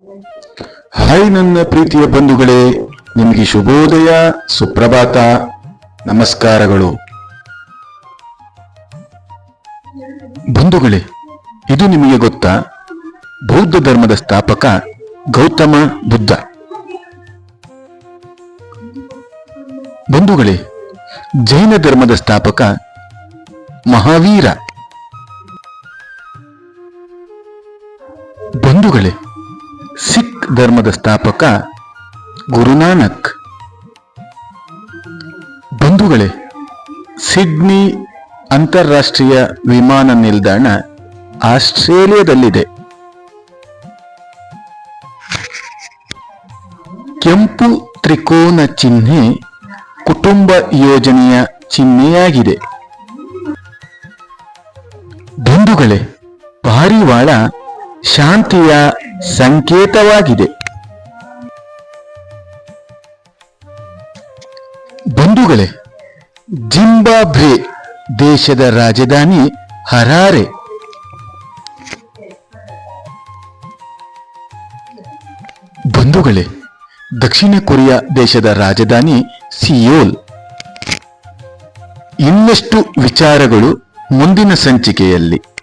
Hi ನನ್ನ ಪ್ರೀತಿಯ ಬಂಧುಗಳೇ, ನಿಮಗೆ ಶುಭೋದಯ, ಸುಪ್ರಭಾತ, ನಮಸ್ಕಾರಗಳು. ಬಂಧುಗಳೇ, ಇದು ನಿಮಗೆ ಗೊತ್ತಾ? ಬೌದ್ಧ ಧರ್ಮದ ಸ್ಥಾಪಕ ಗೌತಮ ಬುದ್ಧ. ಬಂಧುಗಳೇ, ಜೈನ ಧರ್ಮದ ಸ್ಥಾಪಕ ಮಹಾವೀರ. ಬಂಧುಗಳೇ, ಸಿಖ್ ಧರ್ಮದ ಸ್ಥಾಪಕ ಗುರುನಾನಕ್. ಬಂಧುಗಳೇ, ಸಿಡ್ನಿ ಅಂತಾರಾಷ್ಟ್ರೀಯ ವಿಮಾನ ನಿಲ್ದಾಣ ಆಸ್ಟ್ರೇಲಿಯಾದಲ್ಲಿದೆ. ಕೆಂಪು ತ್ರಿಕೋನ ಚಿಹ್ನೆ ಕುಟುಂಬ ಯೋಜನೆಯ ಚಿಹ್ನೆಯಾಗಿದೆ. ಬಂಧುಗಳೇ, ಪಾರಿವಾಳ ಶಾಂತಿಯ ಸಂಕೇತವಾಗಿದೆ. ಬಂಧುಗಳೇ, ಜಿಂಬಾಬ್ವೆ ದೇಶದ ರಾಜಧಾನಿ ಹರಾರೆ. ಬಂಧುಗಳೇ, ದಕ್ಷಿಣ ಕೊರಿಯಾ ದೇಶದ ರಾಜಧಾನಿ ಸಿಯೋಲ್. ಇನ್ನಷ್ಟು ವಿಚಾರಗಳು ಮುಂದಿನ ಸಂಚಿಕೆಯಲ್ಲಿ.